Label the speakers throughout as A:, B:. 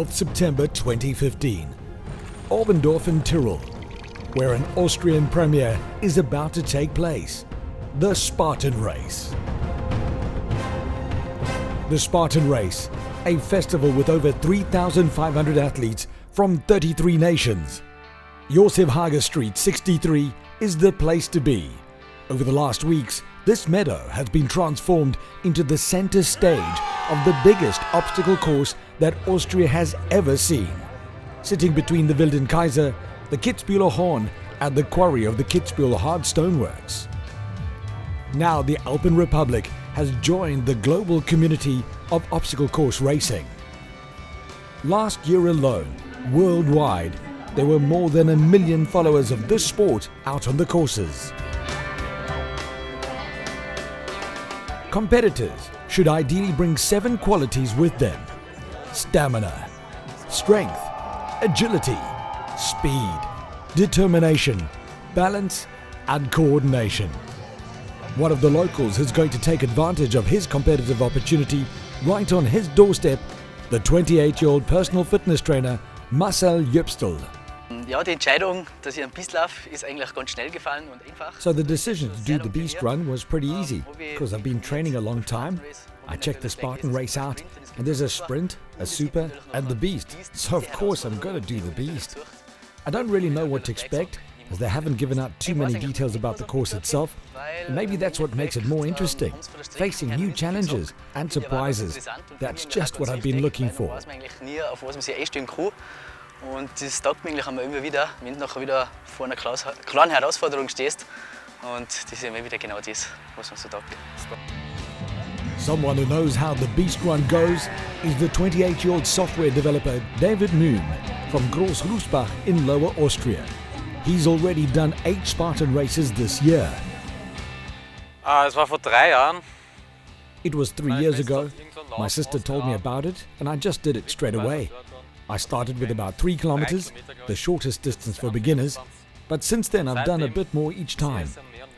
A: 12th September 2015, Oberndorf in Tirol, where an Austrian premiere is about to take place, the Spartan Race. The Spartan Race, a festival with over 3,500 athletes from 33 nations. Josef Hager Street 63 is the place to be. Over the last weeks, this meadow has been transformed into the center stage of the biggest obstacle course that Austria has ever seen. Sitting between the Wilden Kaiser, the Kitzbüheler Horn and the quarry of the Kitzbühel Hard Stoneworks. Now the Alpen Republic has joined the global community of obstacle course racing. Last year alone, worldwide, there were more than 1 million followers of this sport out on the courses. Competitors should ideally bring 7 qualities with them: stamina, strength, agility, speed, determination, balance and coordination. One of the locals is going to take advantage of his competitive opportunity right on his doorstep, the 28-year-old personal fitness trainer Marcel Jöpstel.
B: Ja, die Entscheidung, dass ich einen Beast laufe, ist eigentlich ganz schnell gefallen und einfach.
A: So the decision to do the Beast run was pretty easy, because I've been training a long time. I checked the Spartan Race out, and there's a Sprint, a Super and the Beast, so of course I'm going to do the Beast. I don't really know what to expect, as they haven't given out too many details about the course itself. And maybe that's what makes it more interesting, facing new challenges and surprises. That's just what I've been looking for.
B: Und das taugt mir eigentlich immer wieder, wenn du nachher wieder vor einer klaren Herausforderung stehst. Und das ist immer wieder genau das, was mir so taugt.
A: Someone who knows how the Beast Run goes is the 28-year-old software developer David Moon from Großrusbach in Lower Austria. He's already done 8 Spartan races this year.
C: Es war vor 3 Jahren.
A: It was 3 years ago. My sister told me about it and I just did it straight away. I started with about 3 kilometers, the shortest distance for beginners, but since then I've done a bit more each time.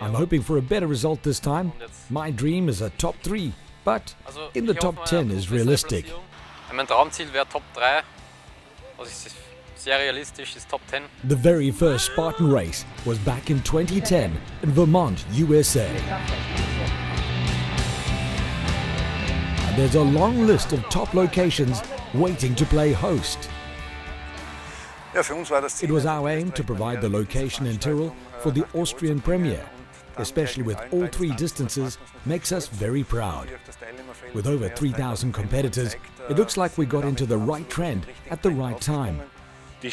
A: I'm hoping for a better result this time. My dream is a top 3, but in the top 10 is realistic.
C: Mein Traumziel wäre Top 3. Also ist sehr realistisch, ist Top 10.
A: The very first Spartan race was back in 2010 in Vermont, USA. And there's a long list of top locations waiting to play host. It was our aim to provide the location in Tirol for the Austrian premiere, especially with all 3 distances, makes us very proud. With over 3,000 competitors, it looks like we got into the right trend at the right time. The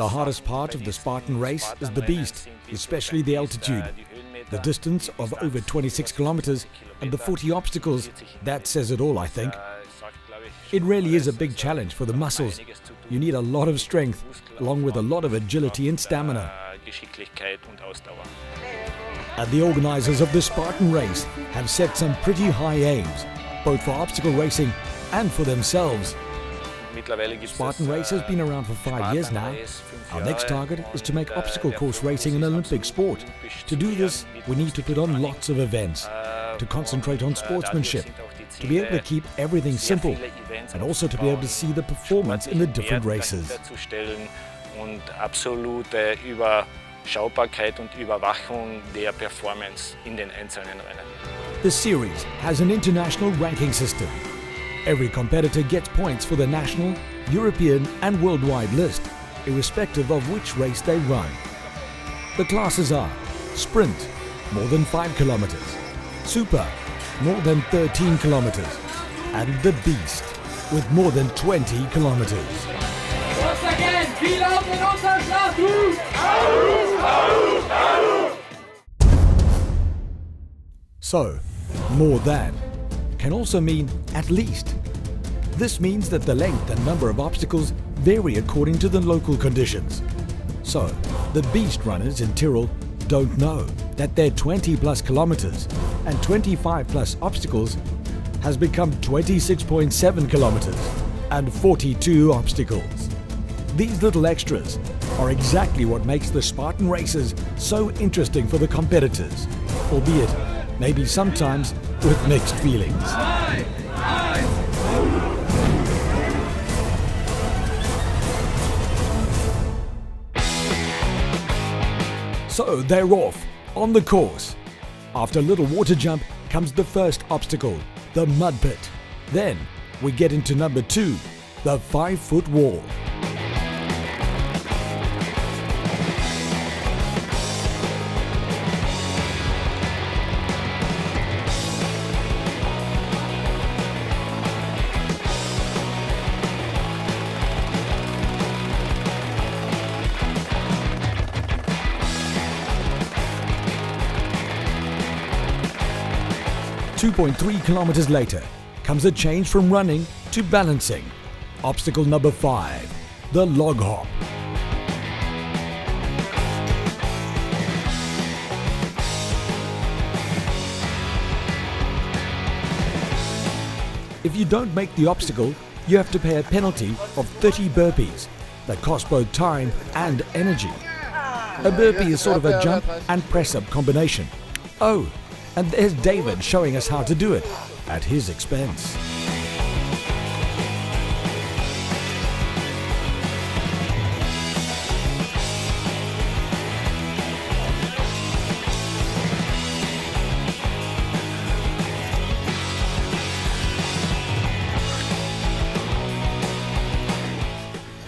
A: hardest part of the Spartan race is the Beast, especially the altitude. The distance of over 26 kilometers and the 40 obstacles, that says it all, I think. It really is a big challenge for the muscles. You need a lot of strength, along with a lot of agility and stamina. And the organizers of the Spartan Race have set some pretty high aims, both for obstacle racing and for themselves. Spartan Race has been around for 5 years now. Our next target is to make obstacle course racing an Olympic sport. To do this, we need to put on lots of events, to concentrate on sportsmanship, to be able to keep everything simple, and also to be able to see the performance in the different races.
D: Und absolute Überschaubarkeit und Überwachung der Performance in den einzelnen Rennen.
A: The series has an international ranking system. Every competitor gets points for the national, European and worldwide list, irrespective of which race they run. The classes are Sprint, more than 5 kilometers, Super, more than 13 kilometers, and the Beast, with more than 20 kilometers.
E: Once again, viel auf in unserem Schlachtruf! AROO! AROO! AROO!
A: So, more than can also mean at least. This means that the length and number of obstacles vary according to the local conditions. So, the Beast runners in Tirol don't know that their 20 plus kilometers and 25 plus obstacles has become 26.7 kilometers and 42 obstacles. These little extras are exactly what makes the Spartan races so interesting for the competitors, albeit maybe sometimes with mixed feelings. So they're off, on the course. After a little water jump comes the first obstacle, the mud pit. Then we get into number 2, the 5-foot wall. .3 kilometers later comes a change from running to balancing. Obstacle number 5, the log hop. If you don't make the obstacle, you have to pay a penalty of 30 burpees that cost both time and energy. A burpee is sort of a jump and press-up combination. Oh, and there's David showing us how to do it at his expense.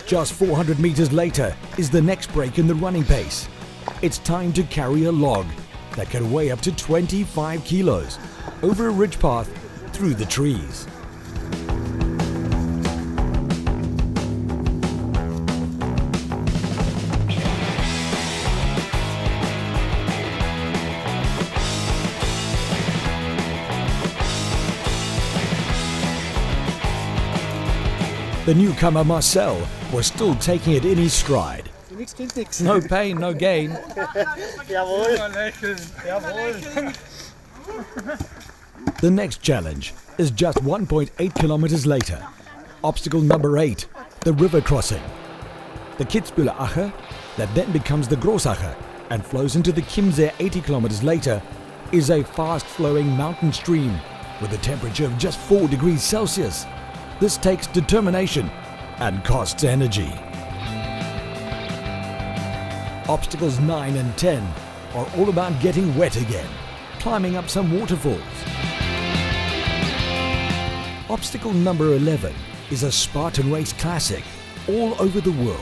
A: Just 400 meters later is the next break in the running pace. It's time to carry a log that can weigh up to 25 kilos over a ridge path through the trees. The newcomer Marcel was still taking it in his stride. No pain, no gain. The next challenge is just 1.8 kilometers later. Obstacle number 8, the river crossing. The Kitzbühler Ache, that then becomes the Großache and flows into the Chiemsee 80 kilometers later, is a fast-flowing mountain stream with a temperature of just 4 degrees Celsius. This takes determination and costs energy. Obstacles 9 and 10 are all about getting wet again, climbing up some waterfalls. Obstacle number 11 is a Spartan Race classic all over the world.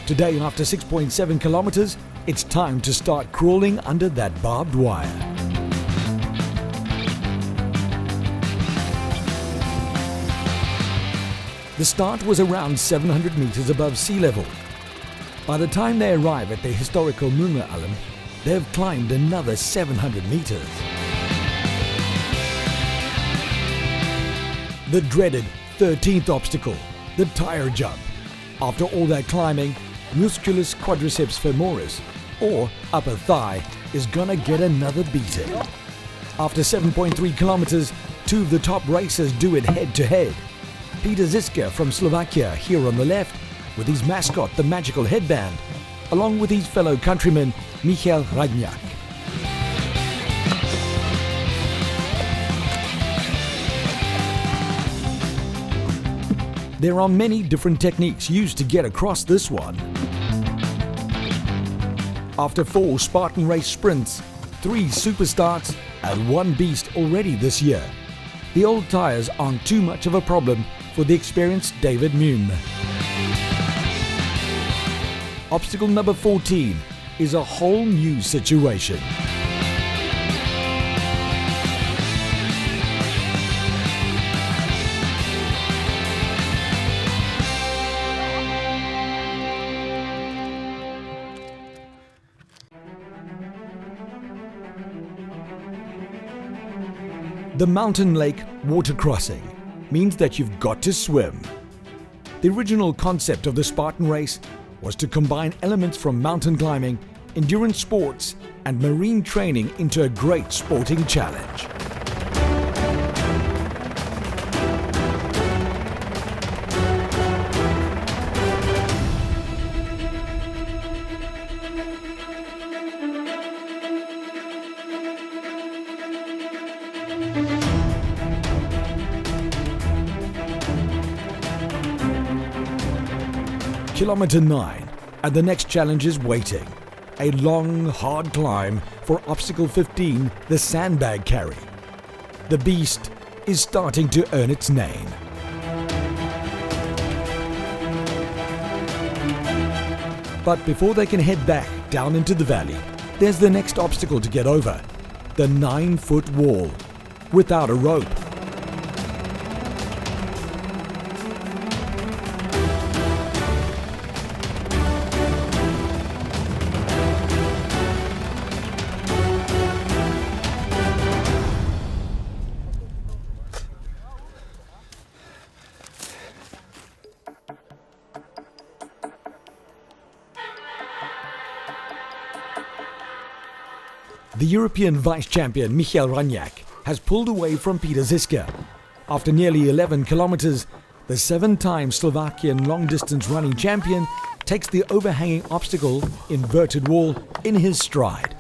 A: Today, after 6.7 kilometers, it's time to start crawling under that barbed wire. The start was around 700 meters above sea level. By the time they arrive at the historical Müngeralm, they've climbed another 700 meters. The dreaded 13th obstacle, the tire jump. After all that climbing, musculus quadriceps femoris, or upper thigh, is gonna get another beating. After 7.3 kilometers, 2 of the top racers do it head to head. Peter Ziska from Slovakia here on the left, with his mascot, the magical headband, along with his fellow countryman, Michal Radniak. There are many different techniques used to get across this one. After 4 Spartan Race sprints, 3 super starts and 1 beast already this year, the old tyres aren't too much of a problem for the experienced David Mume. Obstacle number 14 is a whole new situation. The mountain lake water crossing means that you've got to swim. The original concept of the Spartan Race was to combine elements from mountain climbing, endurance sports, and marine training into a great sporting challenge. Kilometer 9, and the next challenge is waiting. a long, hard climb for obstacle 15, the sandbag carry. The Beast is starting to earn its name. But before they can head back down into the valley, there's the next obstacle to get over, the 9-foot wall, without a rope. The European vice-champion Michael Ranjak has pulled away from Peter Ziska. After nearly 11 kilometers, the 7-time Slovakian long-distance running champion takes the overhanging obstacle, inverted wall, in his stride.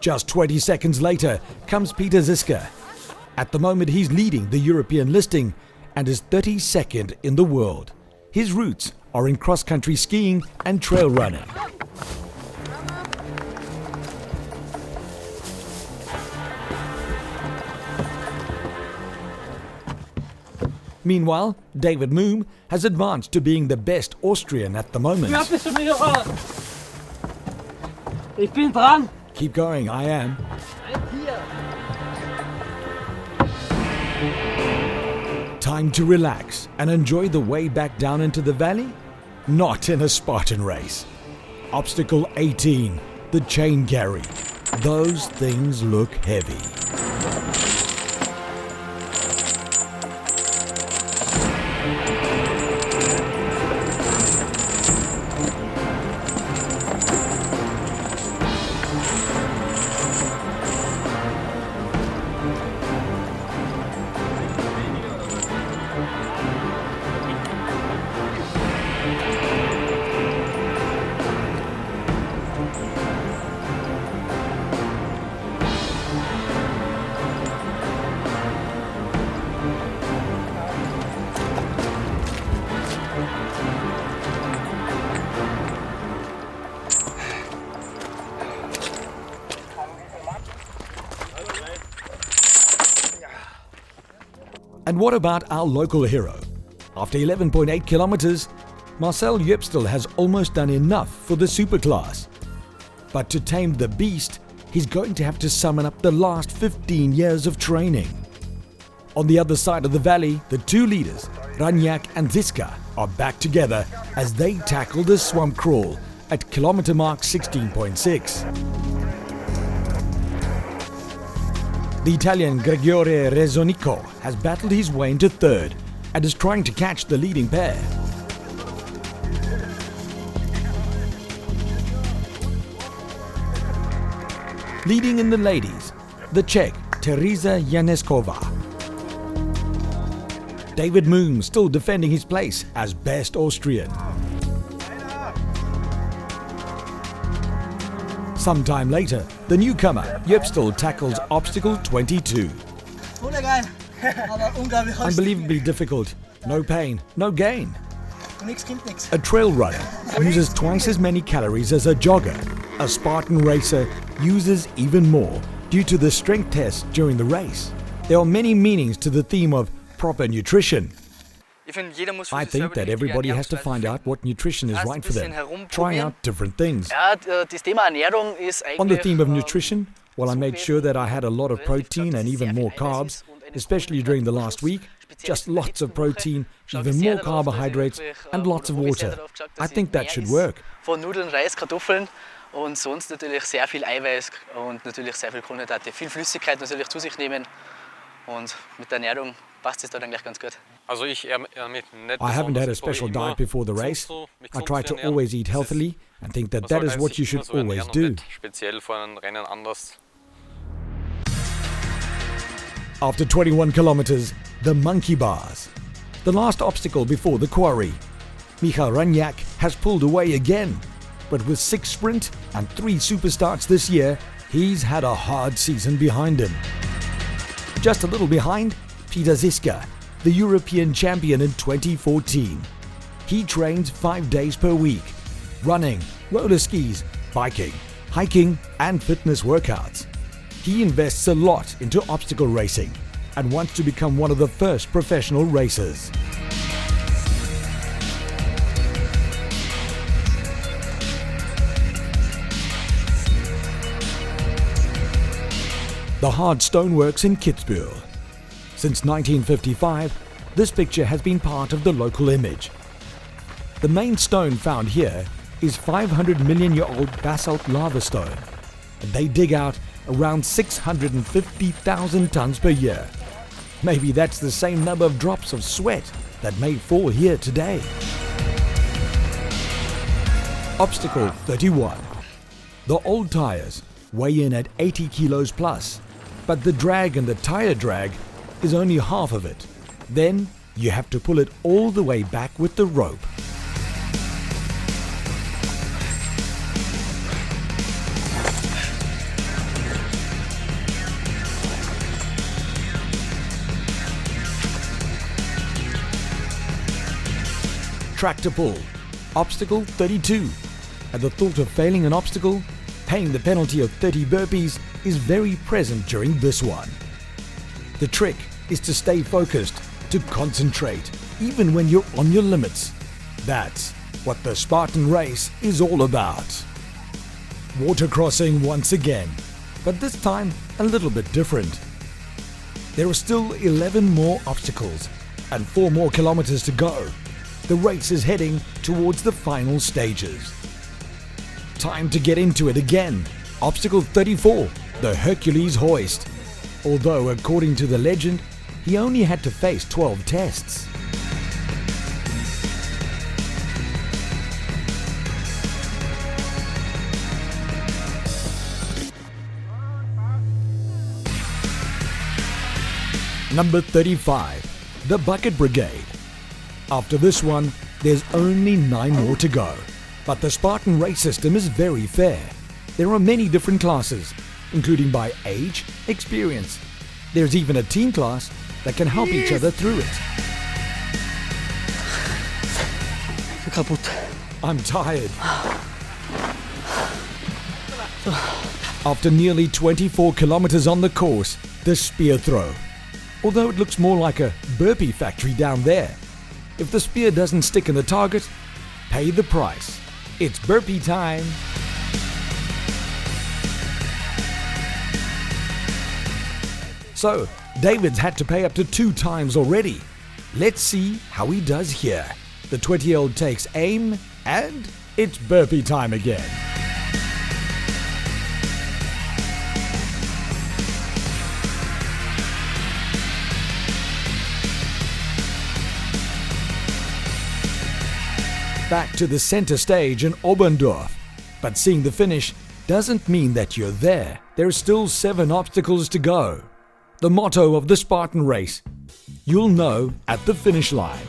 A: Just 20 seconds later comes Peter Ziska. At the moment he's leading the European listing and is 32nd in the world. His roots are in cross-country skiing and trail running. Meanwhile, David Moom has advanced to being the best Austrian at the moment.
F: Ich bin dran.
A: Keep going, I am. Time to relax and enjoy the way back down into the valley? Not in a Spartan race. Obstacle 18, the chain carry. Those things look heavy. And what about our local hero? After 11.8 kilometers, Marcel Jupstel has almost done enough for the superclass. But to tame the Beast, he's going to have to summon up the last 15 years of training. On the other side of the valley, the two leaders, Ranjak and Ziska, are back together as they tackle the swamp crawl at kilometer mark 16.6. The Italian Gregoriere Rezonico has battled his way into third and is trying to catch the leading pair. Leading in the ladies, the Czech Teresa Janeskova. David Moom still defending his place as best Austrian. Sometime later, the newcomer Jupstel tackles obstacle 22. Unbelievably difficult, no pain, no gain. A trail runner uses twice as many calories as a jogger. A Spartan racer uses even more due to the strength test during the race. There are many meanings to the theme of proper nutrition. I think that everybody has to find out what nutrition is right for them. Try out different things. On the theme of nutrition, well, I made sure that I had a lot of protein and even more carbs, especially during the last week. Just lots of protein, even more carbohydrates, and lots of water. I think that should work.
B: Von Nudeln, Reis, Kartoffeln und sonst natürlich sehr viel Eiweiß und natürlich sehr viel Kohlenhydrate. Viel Flüssigkeit natürlich zu sich nehmen und mit der Ernährung passt es da dann gleich ganz gut.
A: I haven't had a special diet before the race. I try to always eat healthily and think that that is what you should always do. After 21 kilometers, the monkey bars. The last obstacle before the quarry. Michael Ranjak has pulled away again. But with 6 sprint and 3 super starts this year, he's had a hard season behind him. Just a little behind, Peter Ziska, the European champion in 2014. He trains 5 days per week, running, roller skis, biking, hiking and fitness workouts. He invests a lot into obstacle racing and wants to become one of the first professional racers. The hard stoneworks in Kitzbühel. Since 1955, this picture has been part of the local image. The main stone found here is 500 million-year-old basalt lava stone, and they dig out around 650,000 tons per year. Maybe that's the same number of drops of sweat that may fall here today. Obstacle 31. The old tires weigh in at 80 kilos plus, but the drag and the tire drag is only half of it. Then you have to pull it all the way back with the rope. Tractor pull, obstacle 32. At the thought of failing an obstacle, paying the penalty of 30 burpees is very present during this one. The trick is to stay focused, to concentrate, even when you're on your limits. That's what the Spartan Race is all about. Water crossing once again, but this time a little bit different. There are still 11 more obstacles and 4 more kilometers to go. The race is heading towards the final stages. Time to get into it again. Obstacle 34, the Hercules hoist. Although, according to the legend, he only had to face 12 tests. Number 35, the Bucket Brigade. After this one, there's only 9 more to go. But the Spartan race system is very fair. There are many different classes, including by age, experience. There's even a team class that can help each other through it.
F: Kaputt.
A: I'm tired. After nearly 24 kilometers on the course, the spear throw. Although it looks more like a burpee factory down there. If the spear doesn't stick in the target, pay the price. It's burpee time. So, David's had to pay up to 2 times already. Let's see how he does here. The 20-year-old takes aim and it's burpee time again. Back to the center stage in Oberndorf. But seeing the finish doesn't mean that you're there. There are still 7 obstacles to go. The motto of the Spartan Race, you'll know at the finish line,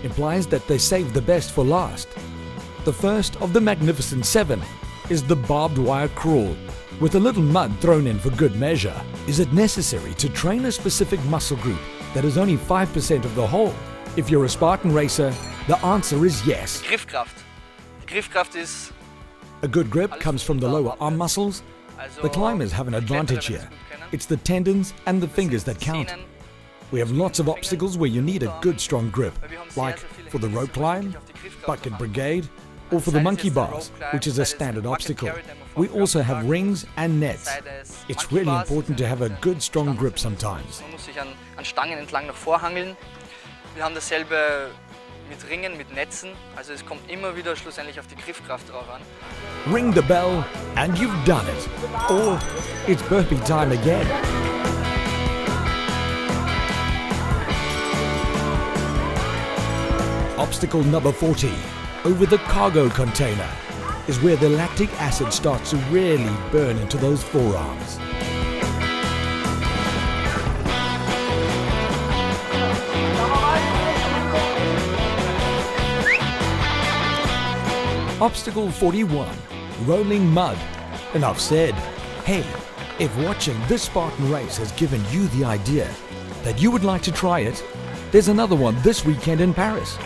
A: implies that they save the best for last. The first of the magnificent 7 is the barbed wire crawl, with a little mud thrown in for good measure. Is it necessary to train a specific muscle group that is only 5% of the whole? If you're a Spartan racer, the answer is yes.
B: Griffkraft. Griffkraft is...
A: A good grip comes from the lower arm muscles. The climbers have an advantage here. It's the tendons and the fingers that count. We have lots of obstacles where you need a good strong grip, like for the rope climb, bucket brigade, or for the monkey bars, which is a standard obstacle. We also have rings and nets. It's really important to have a good strong grip sometimes.
B: Man muss sich an Stangen entlang noch vorhangeln. Wir haben dasselbe mit Ringen, mit Netzen. Also es kommt immer wieder schlussendlich auf die Griffkraft drauf an.
A: Ring the bell and you've done it. Or it's burpee time again. Obstacle number 40, over the cargo container, is where the lactic acid starts to really burn into those forearms. Obstacle 41, rolling mud. Enough said. Hey, if watching this Spartan race has given you the idea that you would like to try it, there's another one this weekend in Paris.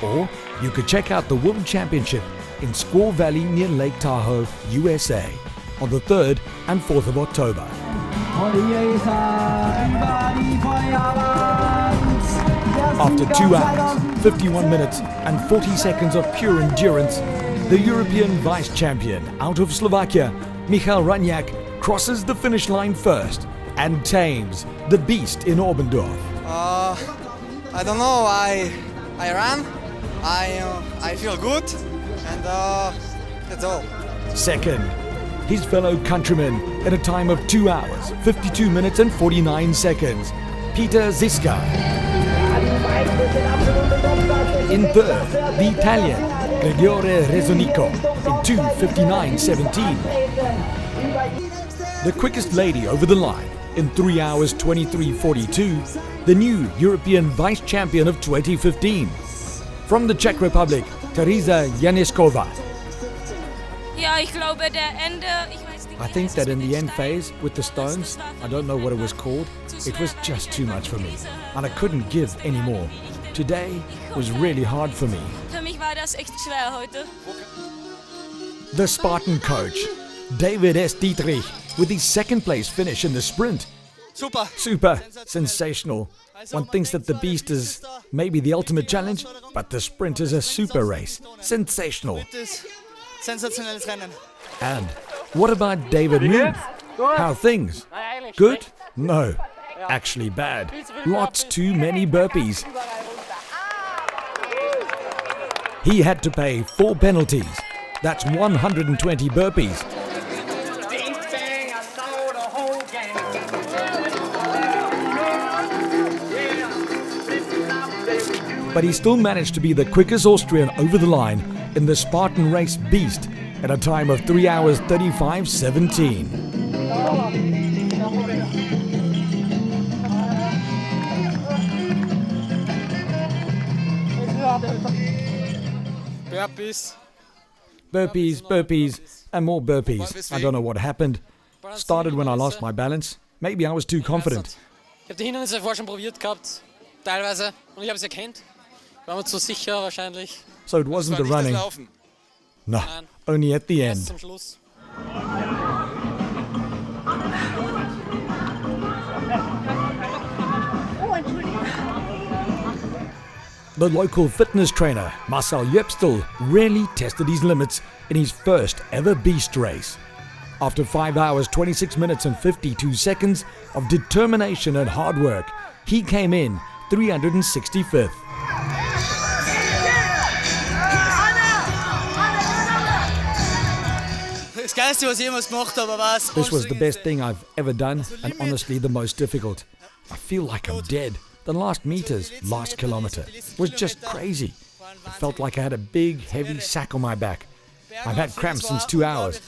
A: Or You could check out the World Championship in Squaw Valley near Lake Tahoe, USA on the 3rd and 4th of October. After 2 hours, 51 minutes and 40 seconds of pure endurance, the European Vice Champion out of Slovakia, Michal Raniak, crosses the finish line first and tames the Beast in Oberndorf.
G: I don't know, I ran, I feel good, and that's all.
A: Second, his fellow countryman in a time of 2 hours, 52 minutes and 49 seconds, Peter Ziska. In third, the Italian, Gregore Rezonico, in 2:59.17. The quickest lady over the line, in 3 hours 23:42, the new European Vice Champion of 2015. From the Czech Republic, Teresa Janeskova. I think that in the end phase with the stones, I don't know what it was called, it was just too much for me, and I couldn't give any more. Today was really hard for me. The Spartan coach, David S. Dietrich, with his second place finish in the sprint. Super, sensational. One thinks that the Beast is maybe the ultimate challenge, but the sprint is a super race. Sensational. And what about David Moon? How are things? Good? No. Actually bad. Lots too many burpees. He had to pay 4 penalties. That's 120 burpees. But he still managed to be the quickest Austrian over the line in the Spartan Race Beast at a time of 3 hours 35:17. Burpees, and more burpees. I don't know what happened. Started when I lost my balance. Maybe I was too confident.
C: Ich habe die Hindernisse vorher schon probiert gehabt, teilweise, und ich habe es erkannt. War mir zu sicher wahrscheinlich.
A: So it wasn't the running. No, only at the end.
C: Zum Schluss.
A: The local fitness trainer, Marcel Jöpstel, really tested his limits in his first ever Beast race. After 5 hours, 26 minutes and 52 seconds of determination and hard work, he came in 365th. This was the best thing I've ever done, and honestly the most difficult. I feel like I'm dead. The last meters, last kilometer, was just crazy. It felt like I had a big, heavy sack on my back. I've had cramps since 2 hours,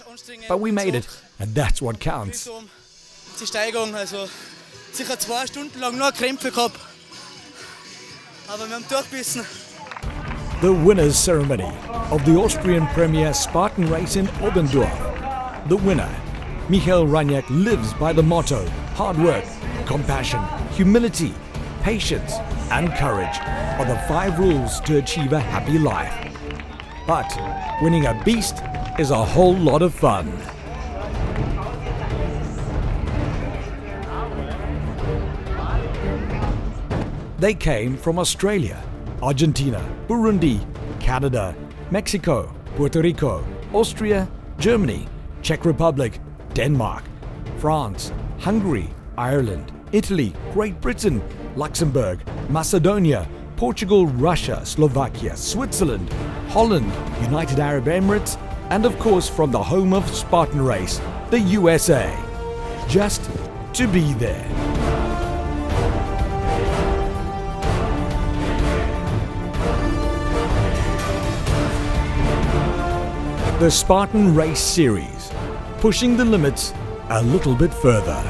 A: but we made it, and that's what counts.
G: Die Steigung, also sicher 2 Stunden lang nur Krämpfe gehabt. Aber wir haben durchgebissen.
A: The winners' ceremony of the Austrian Premier Spartan Race in Oberndorf. The winner, Michal Raniak, lives by the motto: hard work, compassion, humility, patience, and courage are the 5 rules to achieve a happy life. But winning a Beast is a whole lot of fun. They came from Australia, Argentina, Burundi, Canada, Mexico, Puerto Rico, Austria, Germany, Czech Republic, Denmark, France, Hungary, Ireland, Italy, Great Britain, Luxembourg, Macedonia, Portugal, Russia, Slovakia, Switzerland, Holland, United Arab Emirates, and of course from the home of Spartan Race, the USA. Just to be there. The Spartan Race series, pushing the limits a little bit further.